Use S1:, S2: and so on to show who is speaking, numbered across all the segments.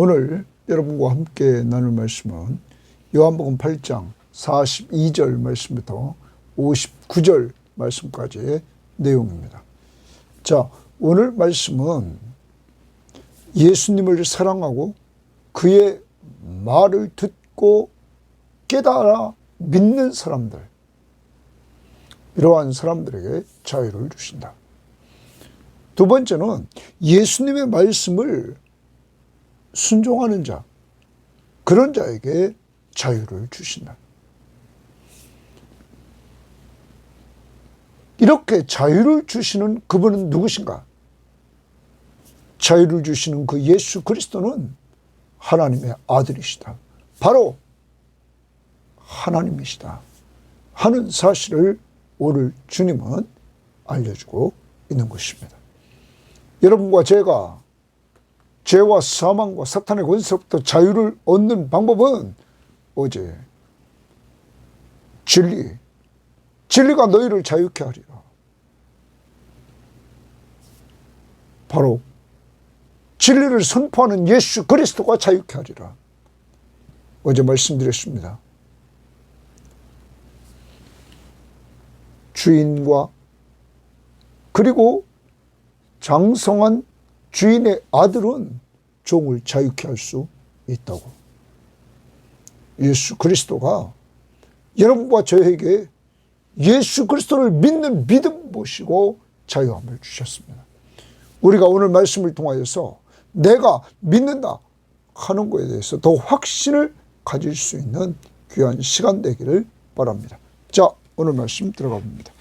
S1: 오늘 여러분과 함께 나눌 말씀은 요한복음 8장 42절 말씀부터 59절 말씀까지의 내용입니다. 자, 오늘 말씀은 예수님을 사랑하고 그의 말을 듣고 깨달아 믿는 사람들, 이러한 사람들에게 자유를 주신다. 두 번째는 예수님의 말씀을 순종하는 자, 그런 자에게 자유를 주신다. 이렇게 자유를 주시는 그분은 누구신가? 자유를 주시는 그 예수 그리스도는 하나님의 아들이시다. 바로 하나님이시다 하는 사실을 오늘 주님은 알려주고 있는 것입니다. 여러분과 제가 죄와 사망과 사탄의 권세로부터 자유를 얻는 방법은 어제 진리가 너희를 자유케 하리라. 바로 진리를 선포하는 예수 그리스도가 자유케 하리라. 어제 말씀드렸습니다. 주인과 그리고 장성한 주인의 아들은 종을 자유케 할 수 있다고. 예수 그리스도가 여러분과 저에게 예수 그리스도를 믿는 믿음 모시고 자유함을 주셨습니다. 우리가 오늘 말씀을 통하여서 내가 믿는다 하는 것에 대해서 더 확신을 가질 수 있는 귀한 시간 되기를 바랍니다. 자, 오늘 말씀 들어가 봅니다.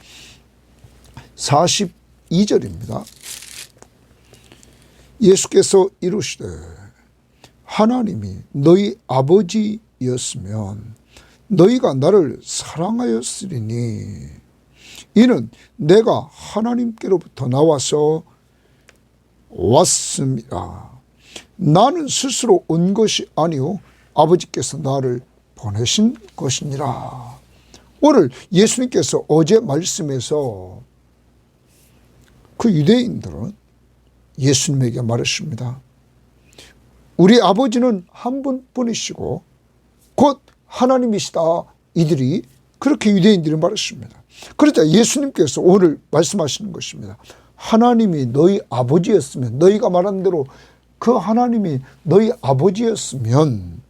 S1: 42절입니다. 예수께서 이르시되 하나님이 너희 아버지였으면 너희가 나를 사랑하였으리니 이는 내가 하나님께로부터 나와서 왔습니다. 나는 스스로 온 것이 아니요 아버지께서 나를 보내신 것이니라. 오늘 예수님께서 어제 말씀에서 그 유대인들은 예수님에게 말했습니다. 우리 아버지는 한 분뿐이시고 곧 하나님이시다. 이들이 그렇게 유대인들이 말했습니다. 그러자 예수님께서 오늘 말씀하시는 것입니다. 하나님이 너희 아버지였으면, 너희가 말한 대로 그 하나님이 너희 아버지였으면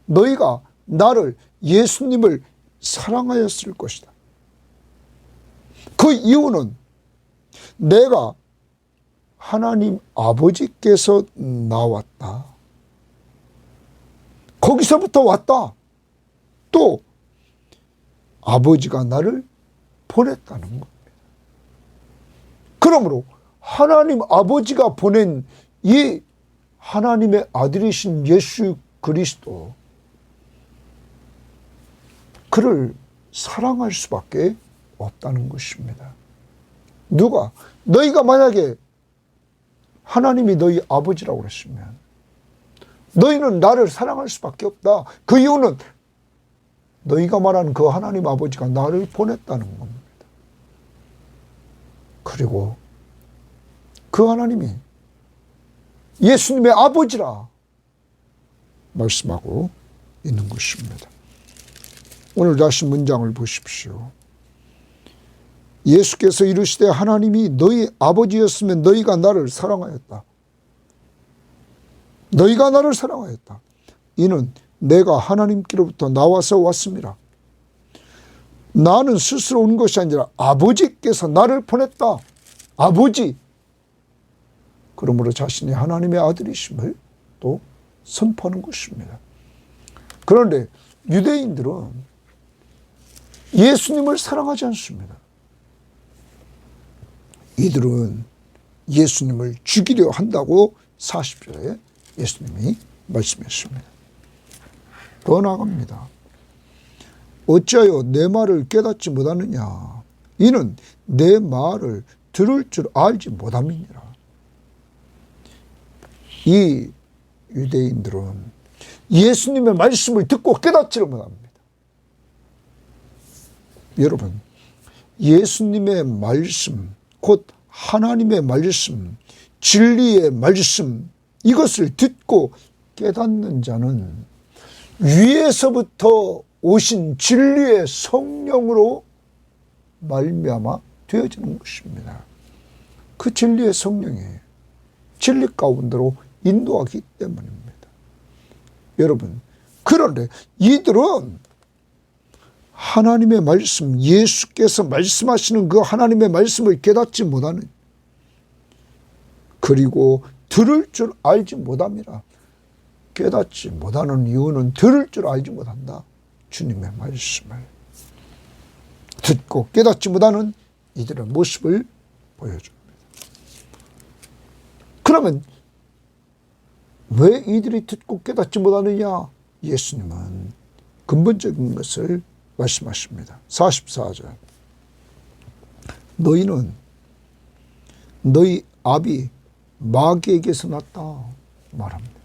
S1: 너희가 나를, 예수님을 사랑하였을 것이다. 그 이유는 내가 하나님 아버지께서 나왔다. 거기서부터 왔다. 또 아버지가 나를 보냈다는 겁니다. 그러므로 하나님 아버지가 보낸 이 하나님의 아들이신 예수 그리스도, 그를 사랑할 수밖에 없다는 것입니다. 누가? 너희가 만약에 하나님이 너희 아버지라고 그랬으면 너희는 나를 사랑할 수밖에 없다. 그 이유는 너희가 말하는 그 하나님 아버지가 나를 보냈다는 겁니다. 그리고 그 하나님이 예수님의 아버지라 말씀하고 있는 것입니다. 오늘 다시 문장을 보십시오. 예수께서 이르시되 하나님이 너희 아버지였으면 너희가 나를 사랑하였다. 너희가 나를 사랑하였다. 이는 내가 하나님께로부터 나와서 왔습니다. 나는 스스로 온 것이 아니라 아버지께서 나를 보냈다. 아버지. 그러므로 자신이 하나님의 아들이심을 또 선포하는 것입니다. 그런데 유대인들은 예수님을 사랑하지 않습니다. 이들은 예수님을 죽이려 한다고 40절에 예수님이 말씀했습니다. 더 나아갑니다. 어찌하여 내 말을 깨닫지 못하느냐? 이는 내 말을 들을 줄 알지 못함이니라. 이 유대인들은 예수님의 말씀을 듣고 깨닫지를 못합니다. 여러분, 예수님의 말씀, 곧 하나님의 말씀, 진리의 말씀, 이것을 듣고 깨닫는 자는 위에서부터 오신 진리의 성령으로 말미암아 되어지는 것입니다. 그 진리의 성령이 진리 가운데로 인도하기 때문입니다. 여러분, 그런데 이들은 하나님의 말씀, 예수께서 말씀하시는 그 하나님의 말씀을 깨닫지 못하는, 그리고 들을 줄 알지 못합니다. 깨닫지 못하는 이유는 들을 줄 알지 못한다. 주님의 말씀을 듣고 깨닫지 못하는 이들의 모습을 보여줍니다. 그러면 왜 이들이 듣고 깨닫지 못하느냐? 예수님은 근본적인 것을 말씀하십니다. 44절. 너희는 너희 아비 마귀에게서 났다 말합니다.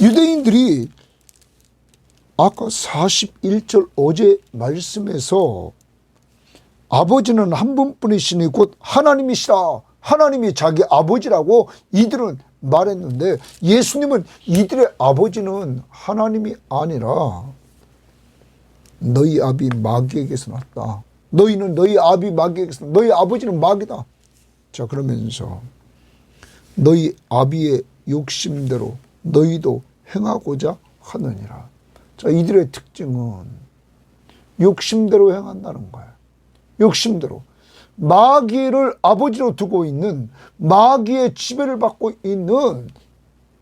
S1: 유대인들이 아까 41절 어제 말씀에서 아버지는 한 분뿐이시니 곧 하나님이시라, 하나님이 자기 아버지라고 이들은 말했는데, 예수님은 이들의 아버지는 하나님이 아니라 너희 아비 마귀에게서 났다. 너희는 너희 아비 마귀에게서, 너희 아버지는 마귀다. 자, 그러면서 너희 아비의 욕심대로 너희도 행하고자 하느니라. 자, 이들의 특징은 욕심대로 행한다는 거예요. 욕심대로. 마귀를 아버지로 두고 있는, 마귀의 지배를 받고 있는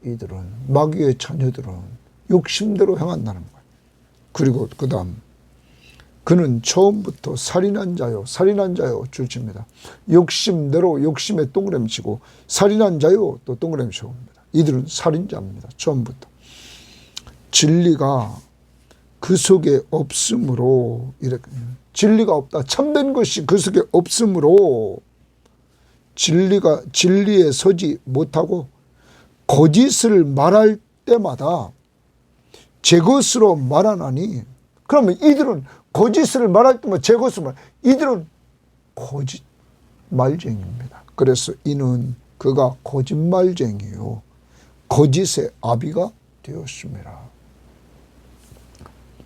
S1: 이들은, 마귀의 자녀들은 욕심대로 행한다는 거예요. 그리고 그 다음, 그는 처음부터 살인한 자요, 살인한 자요 줄칩니다. 욕심대로 욕심에 동그라미치고 살인한 자요 또 동그라미치고 옵니다. 이들은 살인자입니다. 처음부터. 진리가 그 속에 없으므로, 이렇게 진리가 없다, 참된 것이 그 속에 없으므로 진리에 서지 못하고 거짓을 말할 때마다 제 것으로 말하나니. 그러면 이들은 거짓을 말할 때마다 제 것으로 말, 이들은 거짓말쟁이입니다. 그래서 이는 그가 거짓말쟁이요 거짓의 아비가 되었습니다.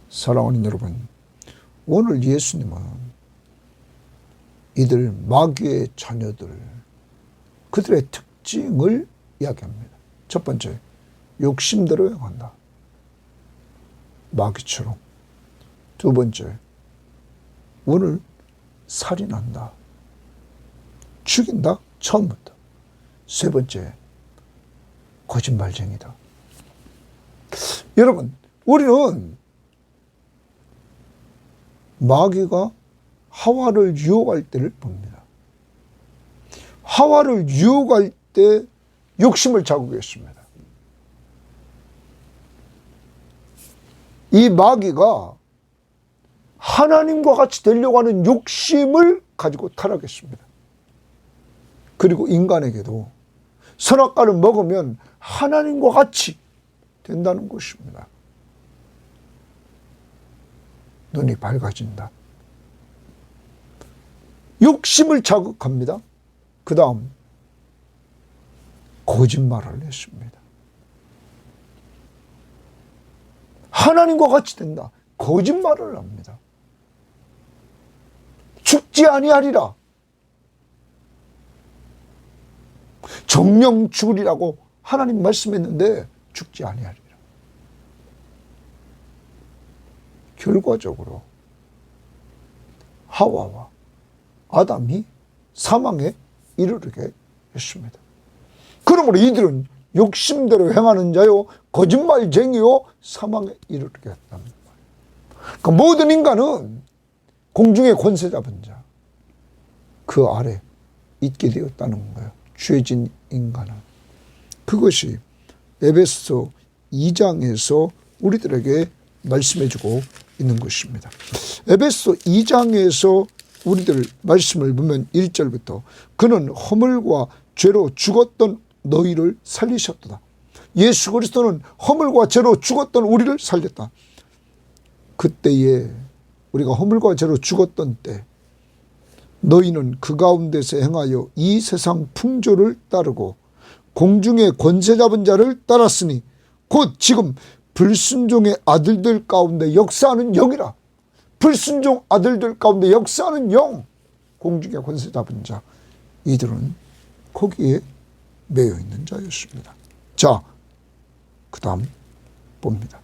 S1: 사랑하는 여러분, 오늘 예수님은 이들 마귀의 자녀들, 그들의 특징을 이야기합니다. 첫 번째, 욕심대로 행한다. 마귀처럼. 두 번째, 오늘 살인한다. 죽인다. 처음부터. 세 번째, 거짓말쟁이다. 여러분, 우리는 마귀가 하와를 유혹할 때를 봅니다. 하와를 유혹할 때 욕심을 자극했습니다. 이 마귀가 하나님과 같이 되려고 하는 욕심을 가지고 타락했습니다. 그리고 인간에게도 선악과를 먹으면 하나님과 같이 된다는 것입니다. 눈이 밝아진다. 욕심을 자극합니다. 그 다음 거짓말을 했습니다. 하나님과 같이 된다. 거짓말을 합니다. 죽지 아니하리라. 정령 죽으리라고 하나님 말씀했는데 죽지 아니하리라. 결과적으로 하와와 아담이 사망에 이르게 했습니다. 그러므로 이들은 욕심대로 행하는 자요 거짓말쟁이요 사망에 이르게 했다는 거예요. 그러니까 모든 인간은 공중의 권세 잡은 자, 그 아래 있게 되었다는 거예요. 죄진 인간은. 그것이 에베소 2장에서 우리들에게 말씀해주고 있는 것입니다. 에베소 2장에서 우리들 말씀을 보면 1절부터 그는 허물과 죄로 죽었던 너희를 살리셨도다. 예수 그리스도는 허물과 죄로 죽었던 우리를 살렸다. 그때에 우리가 허물과 죄로 죽었던 때 너희는 그 가운데서 행하여 이 세상 풍조를 따르고 공중의 권세 잡은 자를 따랐으니 곧 지금 불순종의 아들들 가운데 역사하는 영이라. 불순종 아들들 가운데 역사하는 영, 공중의 권세 잡은 자, 이들은 거기에 매여 있는 자였습니다. 자, 그 다음 봅니다.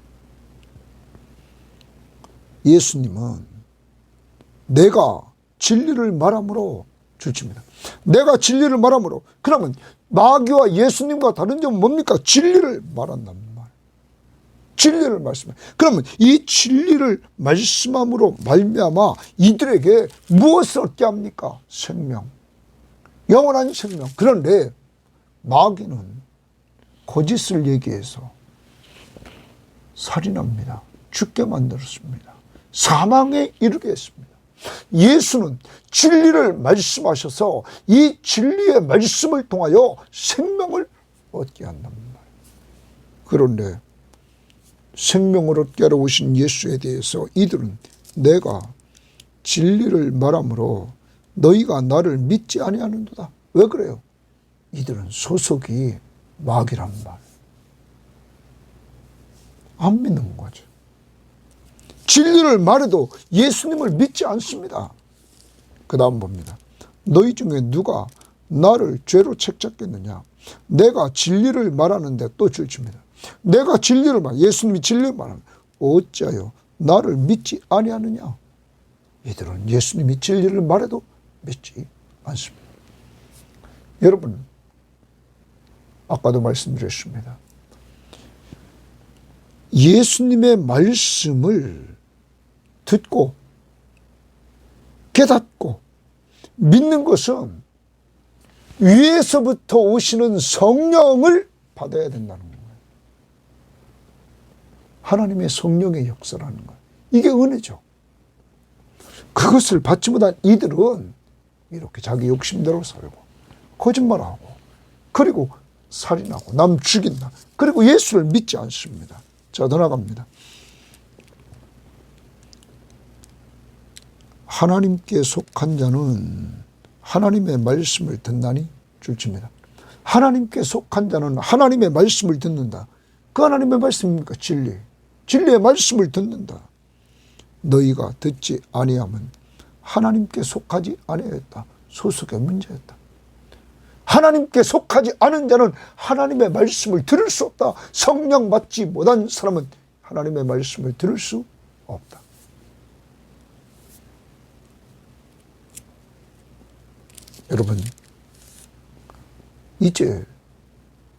S1: 예수님은 내가 진리를 말함으로 줄칩니다. 내가 진리를 말함으로. 그러면 마귀와 예수님과 다른 점은 뭡니까? 진리를 말한단 말. 진리를 말씀해. 그러면 이 진리를 말씀함으로 말미암아 이들에게 무엇을 얻게 합니까? 생명. 영원한 생명. 그런데 마귀는 거짓을 얘기해서 살인합니다. 죽게 만들었습니다. 사망에 이르게 했습니다. 예수는 진리를 말씀하셔서 이 진리의 말씀을 통하여 생명을 얻게 한단 말이에요. 그런데 생명을 얻게 하러 오신 예수에 대해서 이들은 내가 진리를 말함으로 너희가 나를 믿지 아니하는도다. 왜 그래요? 이들은 소속이 마귀란 말. 안 믿는 거죠. 진리를 말해도 예수님을 믿지 않습니다. 그 다음 봅니다. 너희 중에 누가 나를 죄로 책잡겠느냐? 내가 진리를 말하는데 또 줄칩니다. 내가 진리를 예수님이 진리를 말하는 어찌하여 나를 믿지 아니하느냐? 이들은 예수님이 진리를 말해도 믿지 않습니다. 여러분, 아까도 말씀드렸습니다. 예수님의 말씀을 듣고 깨닫고 믿는 것은 위에서부터 오시는 성령을 받아야 된다는 거예요. 하나님의 성령의 역사라는 거예요. 이게 은혜죠. 그것을 받지 못한 이들은 이렇게 자기 욕심대로 살고 거짓말하고 그리고 살인하고 남 죽인다. 그리고 예수를 믿지 않습니다. 자, 더 나갑니다. 하나님께 속한 자는 하나님의 말씀을 듣나니 줄칩니다. 하나님께 속한 자는 하나님의 말씀을 듣는다. 그 하나님의 말씀입니까? 진리. 진리의 말씀을 듣는다. 너희가 듣지 아니하면 하나님께 속하지 아니하였다. 소속의 문제였다. 하나님께 속하지 않은 자는 하나님의 말씀을 들을 수 없다. 성령 받지 못한 사람은 하나님의 말씀을 들을 수 없다. 여러분, 이제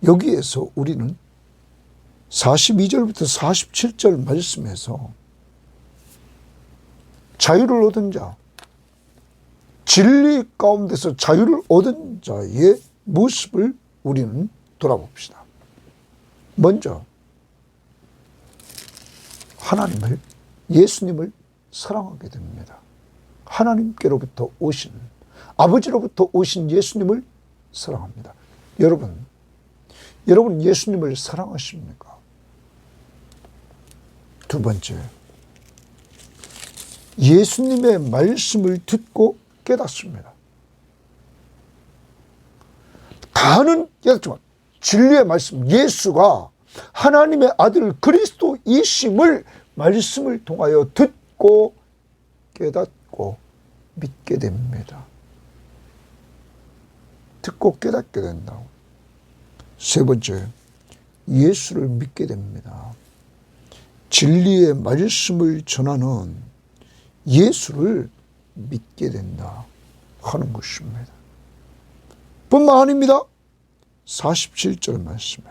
S1: 여기에서 우리는 42절부터 47절 말씀에서 자유를 얻은 자, 진리 가운데서 자유를 얻은 자의 모습을 우리는 돌아봅시다. 먼저 하나님을, 예수님을 사랑하게 됩니다. 하나님께로부터 오신, 아버지로부터 오신 예수님을 사랑합니다. 여러분 예수님을 사랑하십니까? 두 번째, 예수님의 말씀을 듣고 깨닫습니다. 다는 깨닫지만 진리의 말씀, 예수가 하나님의 아들 그리스도이심을 말씀을 통하여 듣고 깨닫고 믿게 됩니다. 듣고 깨닫게 된다고. 세 번째, 예수를 믿게 됩니다. 진리의 말씀을 전하는 예수를 믿게 된다 하는 것입니다. 뿐만 아닙니다. 47절 말씀에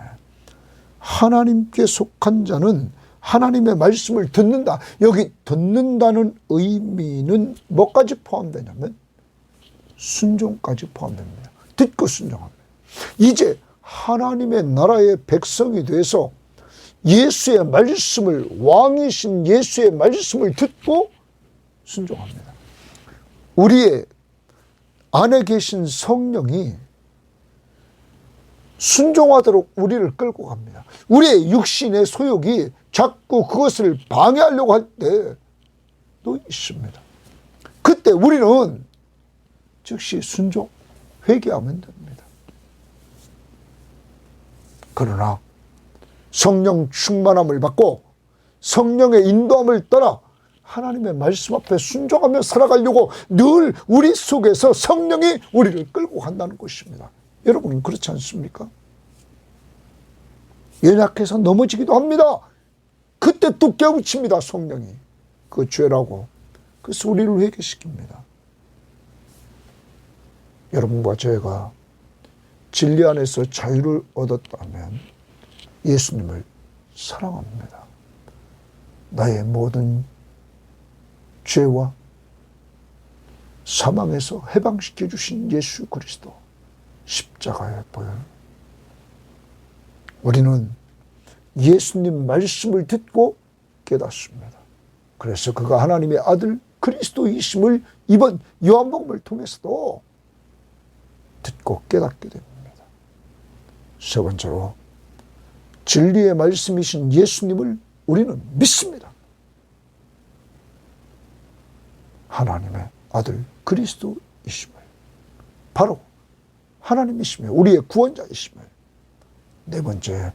S1: 하나님께 속한 자는 하나님의 말씀을 듣는다. 여기 듣는다는 의미는 뭐까지 포함되냐면 순종까지 포함됩니다. 듣고 순종합니다. 이제 하나님의 나라의 백성이 돼서 예수의 말씀을, 왕이신 예수의 말씀을 듣고 순종합니다. 우리의 안에 계신 성령이 순종하도록 우리를 끌고 갑니다. 우리의 육신의 소욕이 자꾸 그것을 방해하려고 할 때도 있습니다. 그때 우리는 즉시 순종, 회개하면 됩니다. 그러나 성령 충만함을 받고 성령의 인도함을 따라 하나님의 말씀 앞에 순종하며 살아가려고 늘 우리 속에서 성령이 우리를 끌고 간다는 것입니다. 여러분은 그렇지 않습니까? 연약해서 넘어지기도 합니다. 그때 또 깨우칩니다. 성령이 그 죄라고. 그래서 우리를 회개시킵니다. 여러분과 저희가 진리 안에서 자유를 얻었다면 예수님을 사랑합니다. 나의 모든 죄와 사망에서 해방시켜 주신 예수 그리스도 십자가의 보혈. 우리는 예수님 말씀을 듣고 깨닫습니다. 그래서 그가 하나님의 아들 그리스도이심을 이번 요한복음을 통해서도 듣고 깨닫게 됩니다. 세 번째로 진리의 말씀이신 예수님을 우리는 믿습니다. 하나님의 아들 그리스도이심을, 바로 하나님이시며 우리의 구원자이심을. 네 번째,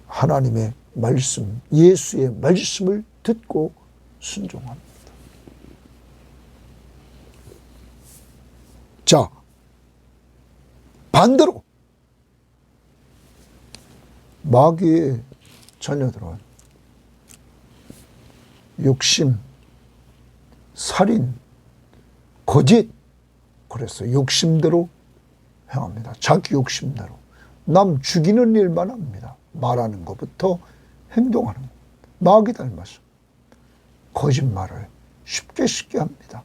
S1: 하나님의 말씀, 예수의 말씀을 듣고 순종합니다. 자, 반대로 마귀의 자녀들은 욕심, 살인, 거짓, 그래서 욕심대로 행합니다. 자기 욕심대로 남 죽이는 일만 합니다. 말하는 것부터 행동하는 것. 마귀 닮아서 거짓말을 쉽게 합니다.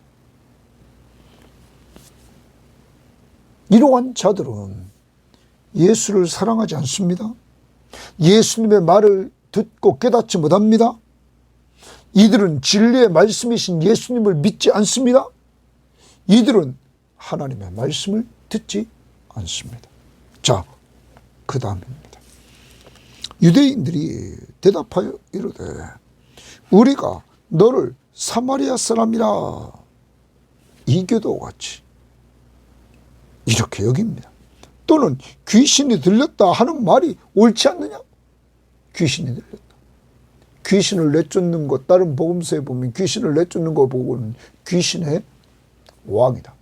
S1: 이러한 자들은 예수를 사랑하지 않습니다. 예수님의 말을 듣고 깨닫지 못합니다. 이들은 진리의 말씀이신 예수님을 믿지 않습니다. 이들은 하나님의 말씀을 듣지 않습니다. 자, 그 다음입니다. 유대인들이 대답하여 이르되 우리가 너를 사마리아 사람이라 이교도 같이 이렇게 여깁니다. 또는 귀신이 들렸다 하는 말이 옳지 않느냐? 귀신이 들렸다. 귀신을 내쫓는 것, 다른 복음서에 보면 귀신을 내쫓는 거 보고는 귀신의 왕이다,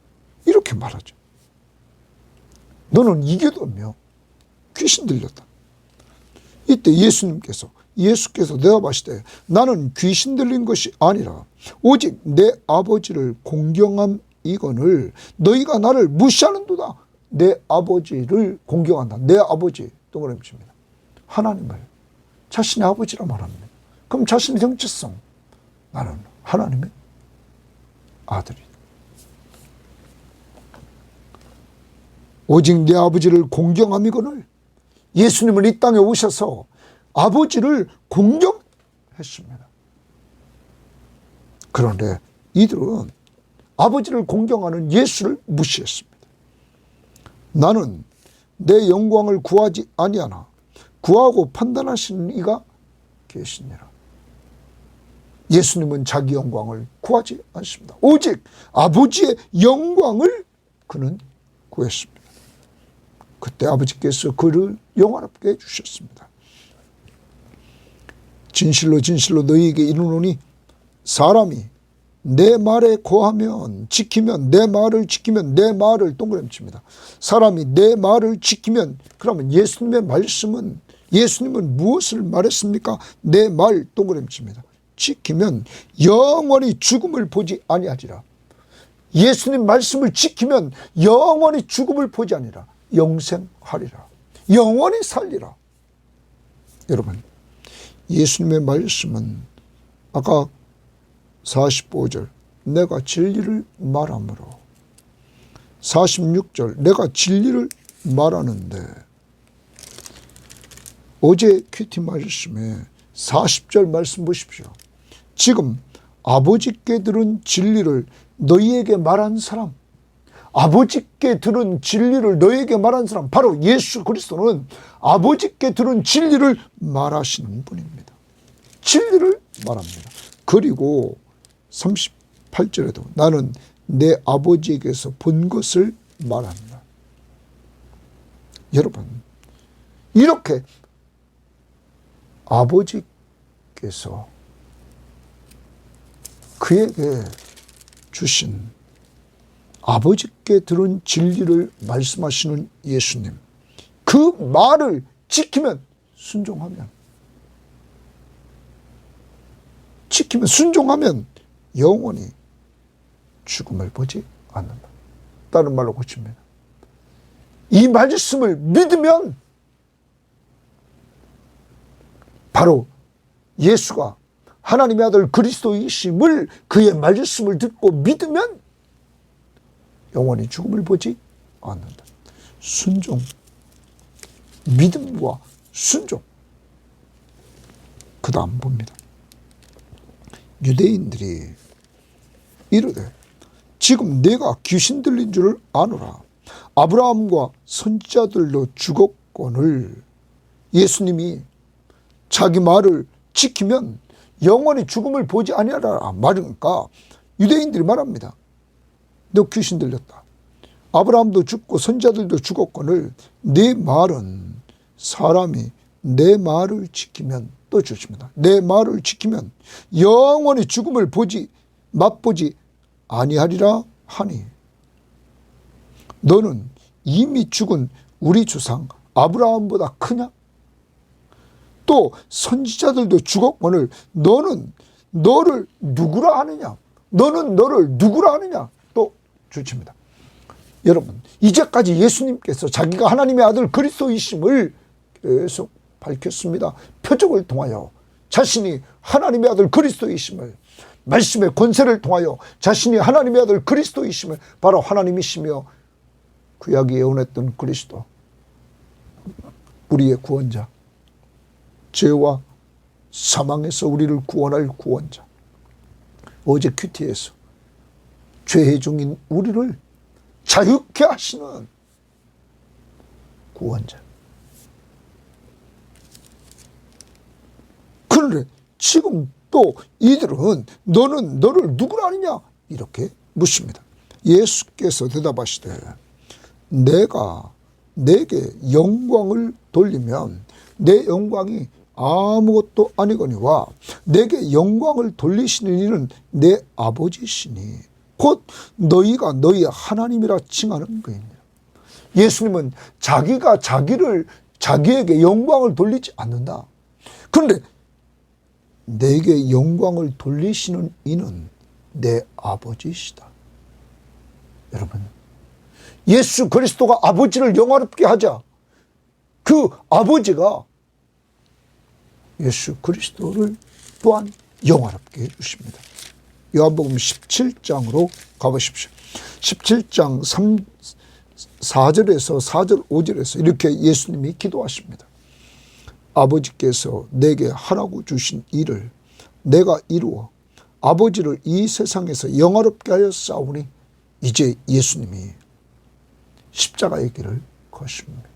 S1: 이렇게 말하죠. 너는 이교도며 귀신 들렸다. 이때 예수께서 대답하시되 나는 귀신 들린 것이 아니라 오직 내 아버지를 공경함이거늘 너희가 나를 무시하는도다. 내 아버지를 공경한다. 내 아버지, 동그라미 칩니다. 하나님을 자신의 아버지라 말합니다. 그럼 자신의 정체성, 나는 하나님의 아들이다. 오직 내 아버지를 공경함이거늘, 예수님은 이 땅에 오셔서 아버지를 공경했습니다. 그런데 이들은 아버지를 공경하는 예수를 무시했습니다. 나는 내 영광을 구하지 아니하나 구하고 판단하시는 이가 계시니라. 예수님은 자기 영광을 구하지 않습니다. 오직 아버지의 영광을 그는 구했습니다. 그때 아버지께서 그를 영화롭게 해주셨습니다. 진실로 진실로 너희에게 이르노니 사람이 내 말에 거하면 지키면, 내 말을 지키면, 내 말을 동그라미 칩니다. 사람이 내 말을 지키면, 그러면 예수님의 말씀은, 예수님은 무엇을 말했습니까? 내 말 동그라미 칩니다. 지키면 영원히 죽음을 보지 아니하리라. 예수님 말씀을 지키면 영원히 죽음을 보지 아니라 영생하리라. 영원히 살리라. 여러분, 예수님의 말씀은 아까 45절 내가 진리를 말하므로, 46절 내가 진리를 말하는데, 어제 큐티 말씀에 40절 말씀 보십시오. 지금 아버지께 들은 진리를 너희에게 말한 사람, 아버지께 들은 진리를 너희에게 말한 사람, 바로 예수 그리스도는 아버지께 들은 진리를 말하시는 분입니다. 진리를 말합니다. 그리고 38절에도 나는 내 아버지에게서 본 것을 말한다. 여러분, 이렇게 아버지께서 그에게 주신 아버지께 들은 진리를 말씀하시는 예수님, 그 말을 지키면 순종하면 영원히 죽음을 보지 않는다. 다른 말로 고칩니다. 이 말씀을 믿으면 바로 예수가 하나님의 아들 그리스도이심을, 그의 말씀을 듣고 믿으면 영원히 죽음을 보지 않는다. 순종, 믿음과 순종. 그 다음 봅니다. 유대인들이 이르되 지금 내가 귀신 들린 줄을 아노라. 아브라함과 선지자들도 죽었거늘 예수님이 자기 말을 지키면 영원히 죽음을 보지 아니하라 말이니까 유대인들이 말합니다. 너 귀신 들렸다. 아브라함도 죽고 선지자들도 죽었거늘 네 말은 사람이 내 말을 지키면, 또 주십니다. 내 말을 지키면 영원히 죽음을 맛보지 아니하리라 하니 너는 이미 죽은 우리 조상 아브라함보다 크냐? 또 선지자들도 죽었거늘 너는 너를 누구라 하느냐? 너는 너를 누구라 하느냐? 또 주십니다. 여러분, 이제까지 예수님께서 자기가 하나님의 아들 그리스도이심을 계속 밝혔습니다. 표적을 통하여 자신이 하나님의 아들 그리스도이심을, 말씀의 권세를 통하여 자신이 하나님의 아들 그리스도이심을, 바로 하나님이시며 구약이 예언했던 그리스도, 우리의 구원자, 죄와 사망에서 우리를 구원할 구원자, 어제 큐티에서 죄해 중인 우리를 자유케 하시는 구원자. 그런데 지금 또 이들은 너는 너를 누구라 하느냐 이렇게 묻습니다. 예수께서 대답하시되 내가 내게 영광을 돌리면 내 영광이 아무것도 아니거니와 내게 영광을 돌리시는 이는 내 아버지시니 곧 너희가 너희 하나님이라 칭하는 거입니다. 예수님은 자기가 자기에게 영광을 돌리지 않는다. 그런데 내게 영광을 돌리시는 이는 내 아버지시다. 여러분, 예수 그리스도가 아버지를 영화롭게 하자 그 아버지가 예수 그리스도를 또한 영화롭게 해주십니다. 요한복음 17장으로 가보십시오. 17장 4절에서 4절 5절에서 이렇게 예수님이 기도하십니다. 아버지께서 내게 하라고 주신 일을 내가 이루어 아버지를 이 세상에서 영화롭게 하여 싸우니, 이제 예수님이 십자가의 길을 거십니다.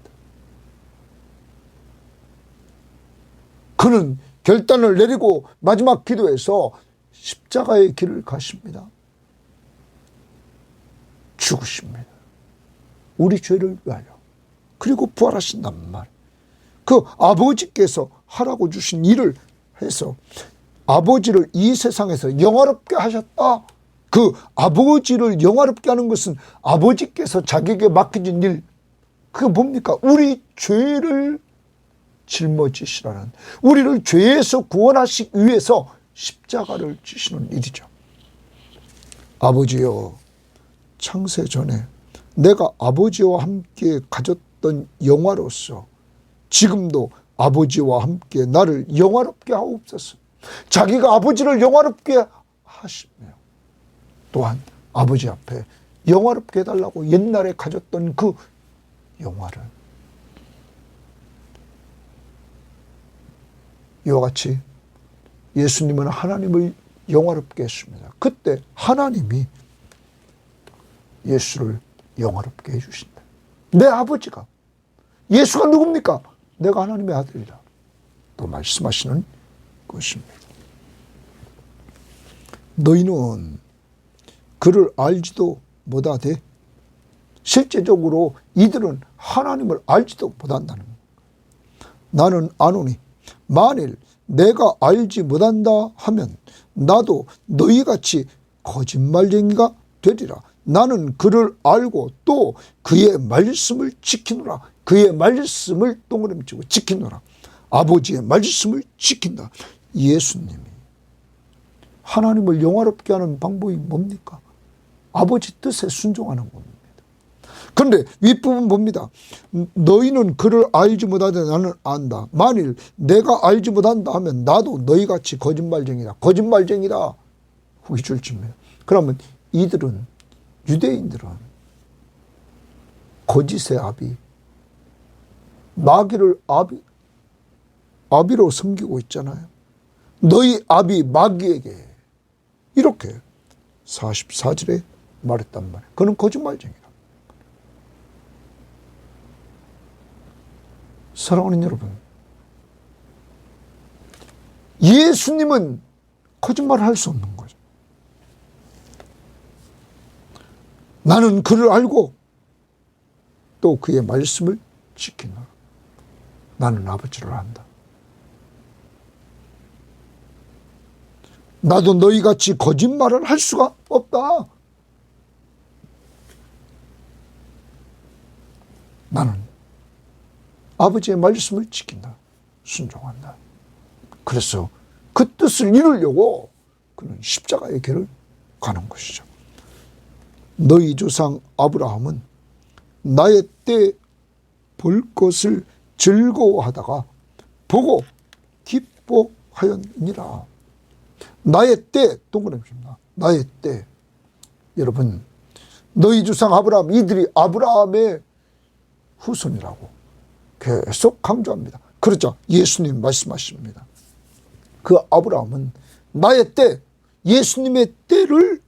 S1: 그는 결단을 내리고 마지막 기도에서 십자가의 길을 가십니다. 죽으십니다. 우리 죄를 위하여. 그리고 부활하신단 말. 그 아버지께서 하라고 주신 일을 해서 아버지를 이 세상에서 영화롭게 하셨다. 그 아버지를 영화롭게 하는 것은 아버지께서 자기에게 맡겨진 일, 그게 뭡니까? 우리 죄를 짊어지시라는, 우리를 죄에서 구원하시기 위해서 십자가를 지시는 일이죠. 아버지여, 창세 전에 내가 아버지와 함께 가졌던 영화로서 지금도 아버지와 함께 나를 영화롭게 하옵소서. 자기가 아버지를 영화롭게 하시며 또한 아버지 앞에 영화롭게 해달라고 옛날에 가졌던 그 영화를 이와 같이 예수님은 하나님을 영화롭게 했습니다. 그때 하나님이 예수를 영화롭게 해주신다. 내 아버지가, 예수가 누굽니까? 내가 하나님의 아들이라 또 말씀하시는 것입니다. 너희는 그를 알지도 못하되, 실제적으로 이들은 하나님을 알지도 못한다는 거예요. 나는 아노니 만일 내가 알지 못한다 하면 나도 너희같이 거짓말쟁이가 되리라. 나는 그를 알고 또 그의 말씀을 지키노라. 그의 말씀을 동그라미 치고 지키노라. 아버지의 말씀을 지킨다. 예수님이 하나님을 영화롭게 하는 방법이 뭡니까? 아버지 뜻에 순종하는 겁니다. 그런데 윗부분 봅니다. 너희는 그를 알지 못하되 나는 안다. 만일 내가 알지 못한다 하면 나도 너희같이 거짓말쟁이다. 거짓말쟁이다. 후기 줄집니다. 그러면 이들은, 유대인들은 거짓의 아비, 마귀를 아비로 섬기고 있잖아요. 너희 아비 마귀에게 이렇게 44절에 말했단 말이에요. 그는 거짓말쟁이다. 사랑하는 여러분, 예수님은 거짓말을 할 수 없는 거죠. 나는 그를 알고 또 그의 말씀을 지키노라. 나는 아버지를 안다. 나도 너희같이 거짓말을 할 수가 없다. 나는 아버지의 말씀을 지킨다. 순종한다. 그래서 그 뜻을 이루려고 그는 십자가의 길을 가는 것이죠. 너희 조상 아브라함은 나의 때 볼 것을 즐거워하다가 보고 기뻐하였니라. 나의 때, 동그라미입니다. 나의 때. 여러분, 너희 조상 아브라함, 이들이 아브라함의 후손이라고 계속 강조합니다. 그렇죠. 예수님 말씀하십니다. 그 아브라함은 나의 때, 예수님의 때를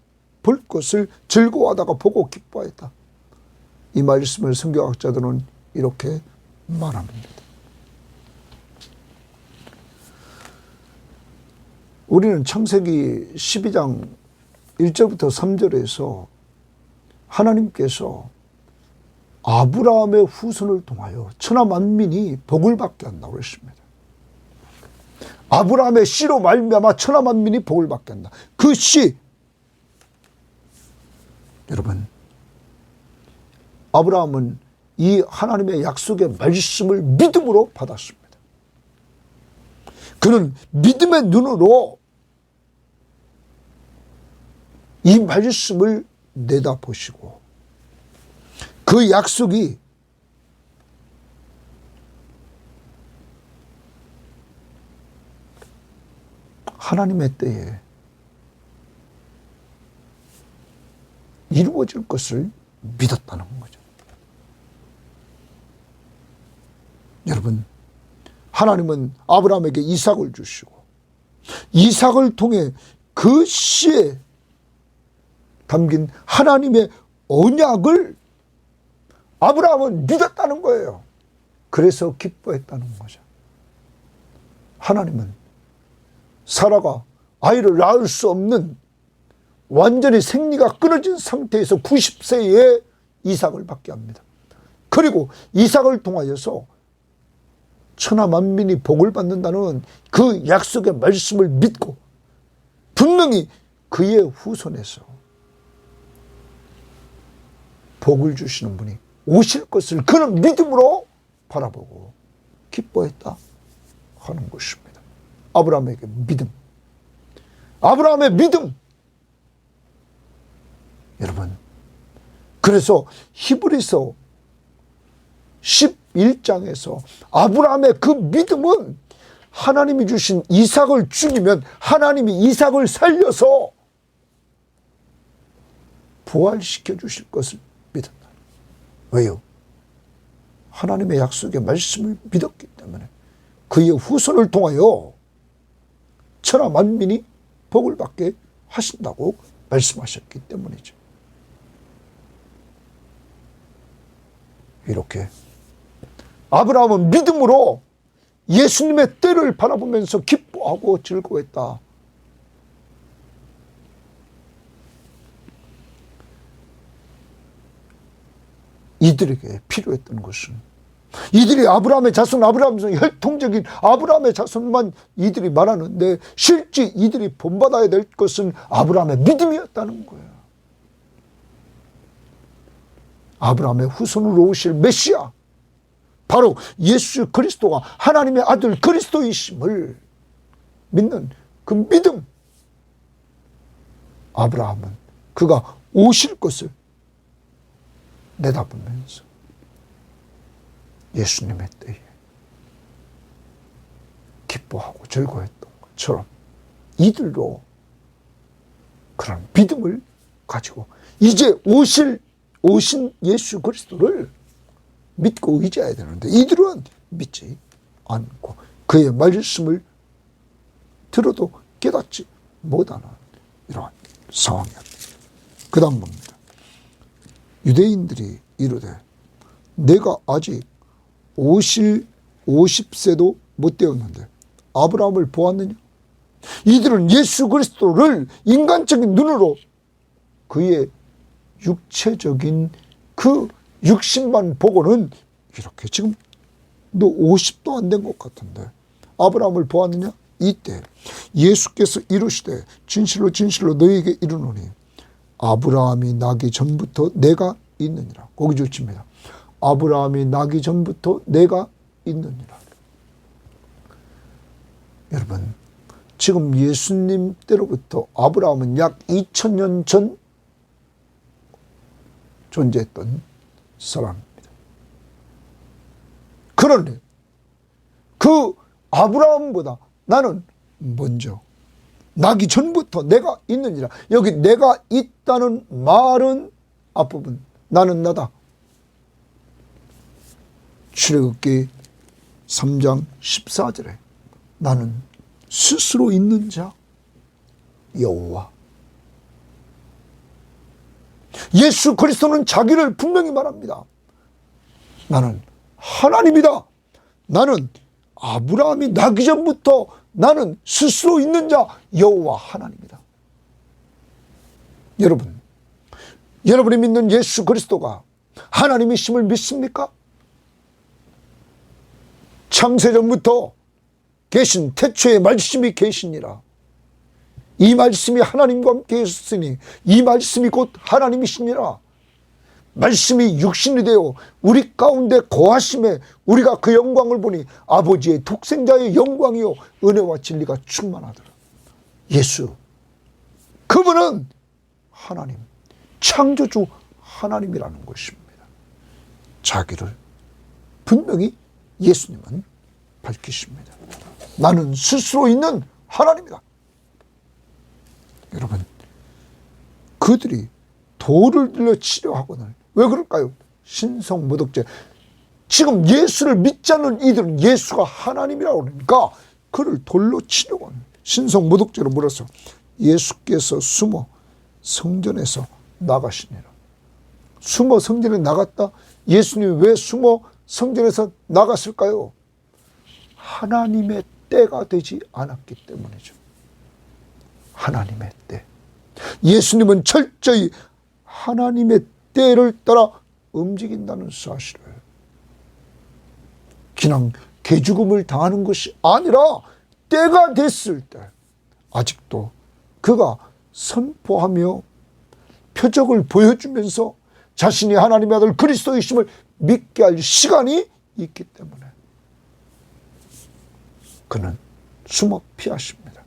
S1: 볼 것을 즐거워하다가 보고 기뻐했다. 이 말씀을 성경학자들은 이렇게 말합니다. 우리는 창세기 12장 1절부터 3절에서 하나님께서 아브라함의 후손을 통하여 천하 만민이 복을 받게 한다고 했습니다. 아브라함의 씨로 말미암아 천하 만민이 복을 받게 한다. 그 씨, 여러분, 아브라함은 이 하나님의 약속의 말씀을 믿음으로 받았습니다. 그는 믿음의 눈으로 이 말씀을 내다보시고 그 약속이 하나님의 때에 이루어질 것을 믿었다는 거죠. 여러분, 하나님은 아브라함에게 이삭을 주시고 이삭을 통해 그 씨에 담긴 하나님의 언약을 아브라함은 믿었다는 거예요. 그래서 기뻐했다는 거죠. 하나님은 사라가 아이를 낳을 수 없는 완전히 생리가 끊어진 상태에서 90세에 이삭을 받게 합니다. 그리고 이삭을 통하여서 천하 만민이 복을 받는다는 그 약속의 말씀을 믿고 분명히 그의 후손에서 복을 주시는 분이 오실 것을 그는 믿음으로 바라보고 기뻐했다 하는 것입니다. 아브라함에게 믿음. 아브라함의 믿음. 여러분, 그래서 히브리서 11장에서 아브라함의 그 믿음은 하나님이 주신 이삭을 죽이면 하나님이 이삭을 살려서 부활시켜 주실 것을 믿었다. 왜요? 하나님의 약속의 말씀을 믿었기 때문에 그의 후손을 통하여 천하 만민이 복을 받게 하신다고 말씀하셨기 때문이죠. 이렇게 아브라함은 믿음으로 예수님의 때를 바라보면서 기뻐하고 즐거워했다. 이들에게 필요했던 것은 이들이 아브라함의 자손, 혈통적인 아브라함의 자손만 이들이 말하는데 실제 이들이 본받아야 될 것은 아브라함의 믿음이었다는 거예요. 아브라함의 후손으로 오실 메시아, 바로 예수 그리스도가 하나님의 아들 그리스도이심을 믿는 그 믿음. 아브라함은 그가 오실 것을 내다보면서 예수님의 때에 기뻐하고 즐거워했던 것처럼 이들도 그런 믿음을 가지고 이제 오신 예수 그리스도를 믿고 의지해야 되는데 이들은 믿지 않고 그의 말씀을 들어도 깨닫지 못하는 이러한 상황이었다. 그 다음 봅니다. 유대인들이 이르되 내가 아직 50세도 못 되었는데 아브라함을 보았느냐? 이들은 예수 그리스도를 인간적인 눈으로 그의 육체적인 그 육신만 보고는 이렇게 지금 너 50도 안 된 것 같은데 아브라함을 보았느냐? 이때 예수께서 이르시되 진실로 진실로 너희에게 이르노니 아브라함이 나기 전부터 내가 있느니라. 거기 좋습니다. 아브라함이 나기 전부터 내가 있느니라. 여러분, 지금 예수님 때로부터 아브라함은 약 2000년 전 존재했던 사람입니다. 그런데 그 아브라함보다 나는 먼저 나기 전부터 내가 있느니라. 여기 내가 있다는 말은 앞부분 나는 나다. 출애굽기 3장 14절에 나는 스스로 있는 자 여호와. 예수 그리스도는 자기를 분명히 말합니다. 나는 하나님이다. 나는 아브라함이 나기 전부터 나는 스스로 있는 자 여호와 하나님이다. 여러분, 여러분이 믿는 예수 그리스도가 하나님이심을 믿습니까? 창세전부터 계신 태초의 말씀이 계시니라. 이 말씀이 하나님과 함께 있었으니 이 말씀이 곧 하나님이시니라. 말씀이 육신이 되어 우리 가운데 거하심에 우리가 그 영광을 보니 아버지의 독생자의 영광이요 은혜와 진리가 충만하더라. 예수, 그분은 하나님, 창조주 하나님이라는 것입니다. 자기를 분명히 예수님은 밝히십니다. 나는 스스로 있는 하나님이다. 여러분, 그들이 돌을 들려 치려하거늘 왜 그럴까요? 신성모독죄. 지금 예수를 믿지 않는 이들은 예수가 하나님이라고 그러니까 그를 돌로 치려고 하는 신성모독죄로 물어서 예수께서 숨어 성전에서 나가시니라. 숨어 성전에 나갔다? 예수님이 왜 숨어 성전에서 나갔을까요? 하나님의 때가 되지 않았기 때문이죠. 하나님의 때. 예수님은 철저히 하나님의 때를 따라 움직인다는 사실을, 그냥 개죽음을 당하는 것이 아니라 때가 됐을 때 아직도 그가 선포하며 표적을 보여주면서 자신이 하나님의 아들 그리스도이심을 믿게 할 시간이 있기 때문에 그는 숨어 피하십니다.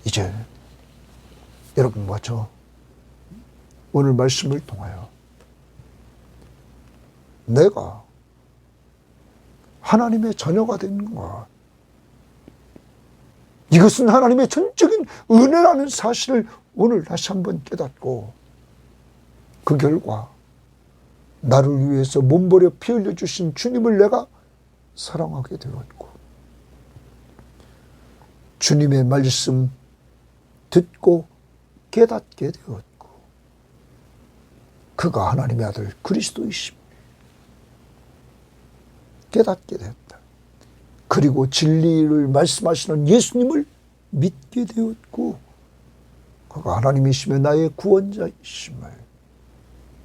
S1: 이제 여러분과 저 오늘 말씀을 통하여 내가 하나님의 자녀가 된 것, 이것은 하나님의 전적인 은혜라는 사실을 오늘 다시 한번 깨닫고 그 결과 나를 위해서 몸버려 피 흘려 주신 주님을 내가 사랑하게 되었고 주님의 말씀 듣고 깨닫게 되었고 그가 하나님의 아들 그리스도이심을 깨닫게 되었다. 그리고 진리를 말씀하시는 예수님을 믿게 되었고 그가 하나님이시며 나의 구원자이심을,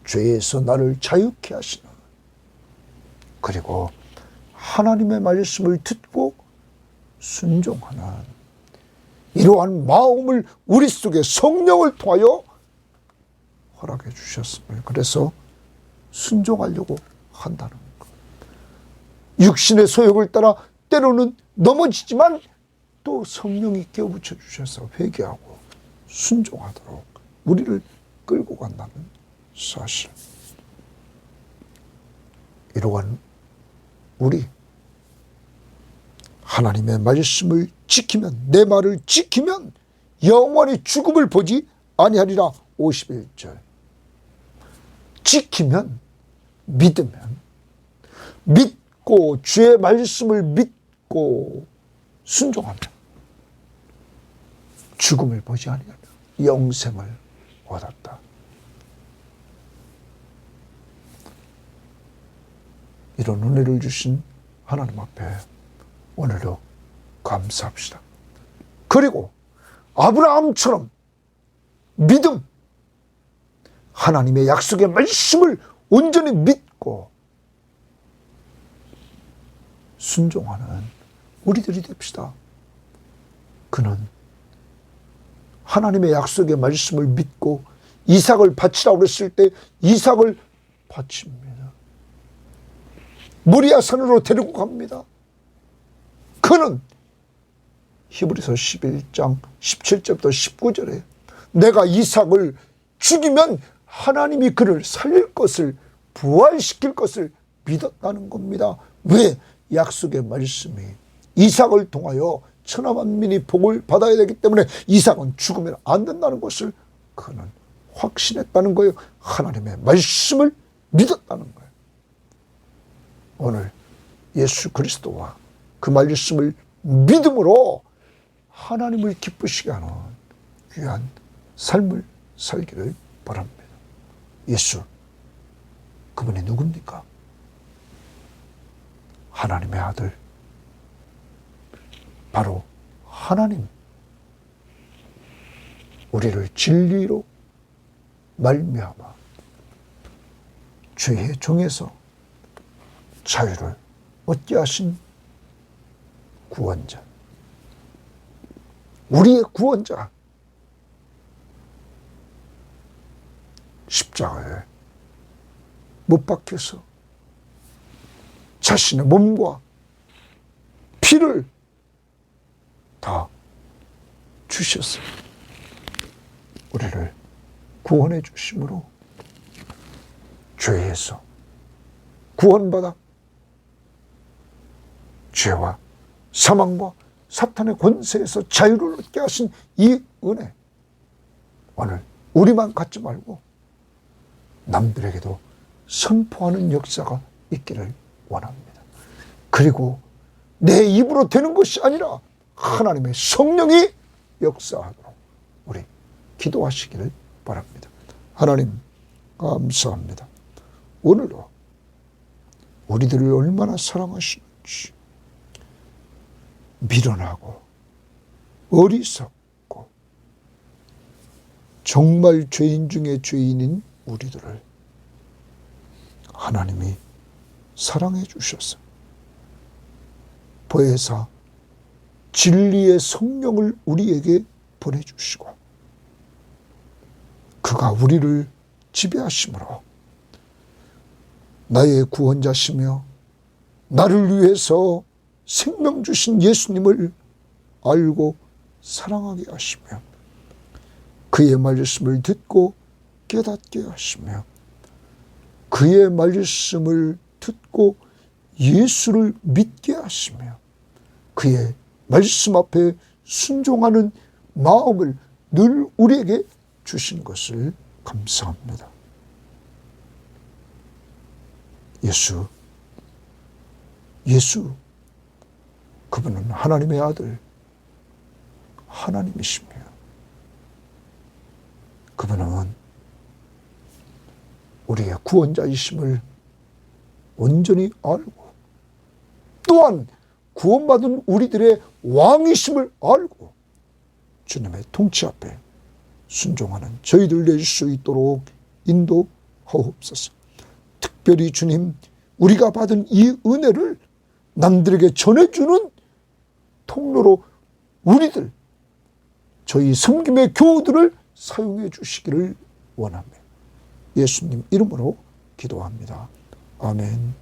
S1: 죄에서 나를 자유케 하시는 그리고 하나님의 말씀을 듣고 순종하는 이러한 마음을 우리 속에 성령을 통하여 허락해 주셨습니다. 그래서 순종하려고 한다는 것. 육신의 소욕을 따라 때로는 넘어지지만 또 성령이 깨워붙여 주셔서 회개하고 순종하도록 우리를 끌고 간다는 사실. 이러한 우리 하나님의 말씀을 지키면, 내 말을 지키면 영원히 죽음을 보지 아니하리라. 51절. 지키면, 믿으면, 믿고 주의 말씀을 믿고 순종하면 죽음을 보지 아니하리라. 영생을 얻었다. 이런 은혜를 주신 하나님 앞에 오늘도 감사합시다. 그리고 아브라함처럼 믿음, 하나님의 약속의 말씀을 온전히 믿고 순종하는 우리들이 됩시다. 그는 하나님의 약속의 말씀을 믿고 이삭을 바치라고 그랬을 때 이삭을 바칩니다. 모리아 산으로 데리고 갑니다. 그는 히브리서 11장 17절부터 19절에 내가 이삭을 죽이면 하나님이 그를 살릴 것을, 부활시킬 것을 믿었다는 겁니다. 왜? 약속의 말씀이 이삭을 통하여 천하만민이 복을 받아야 되기 때문에 이삭은 죽으면 안 된다는 것을 그는 확신했다는 거예요. 하나님의 말씀을 믿었다는 거예요. 오늘 예수 그리스도와 그 말씀을 믿음으로 하나님을 기쁘시게 하는 귀한 삶을 살기를 바랍니다. 예수, 그분이 누굽니까? 하나님의 아들, 바로 하나님, 우리를 진리로 말미암아 죄의 종에서 자유를 얻게 하신 구원자, 우리의 구원자, 십자가에 못 박혀서 자신의 몸과 피를 다 주셨어요. 우리를 구원해 주심으로 죄에서 구원받아 죄와 사망과 사탄의 권세에서 자유를 얻게 하신 이 은혜, 오늘 우리만 갖지 말고 남들에게도 선포하는 역사가 있기를 원합니다. 그리고 내 입으로 되는 것이 아니라 하나님의 성령이 역사하도록 우리 기도하시기를 바랍니다. 하나님 감사합니다. 오늘도 우리들을 얼마나 사랑하시는지, 미련하고 어리석고 정말 죄인 중에 죄인인 우리들을 하나님이 사랑해 주셔서 보혜사 진리의 성령을 우리에게 보내주시고 그가 우리를 지배하심으로 나의 구원자시며 나를 위해서 생명 주신 예수님을 알고 사랑하게 하시며 그의 말씀을 듣고 깨닫게 하시며 그의 말씀을 듣고 예수를 믿게 하시며 그의 말씀 앞에 순종하는 마음을 늘 우리에게 주신 것을 감사합니다. 예수, 그분은 하나님의 아들, 하나님이시며 그분은 우리의 구원자이심을 온전히 알고 또한 구원받은 우리들의 왕이심을 알고 주님의 통치 앞에 순종하는 저희들 될 수 있도록 인도하옵소서. 특별히 주님, 우리가 받은 이 은혜를 남들에게 전해주는 통로로 우리들, 저희 섬김의 교우들을 사용해 주시기를 원합니다. 예수님 이름으로 기도합니다. 아멘.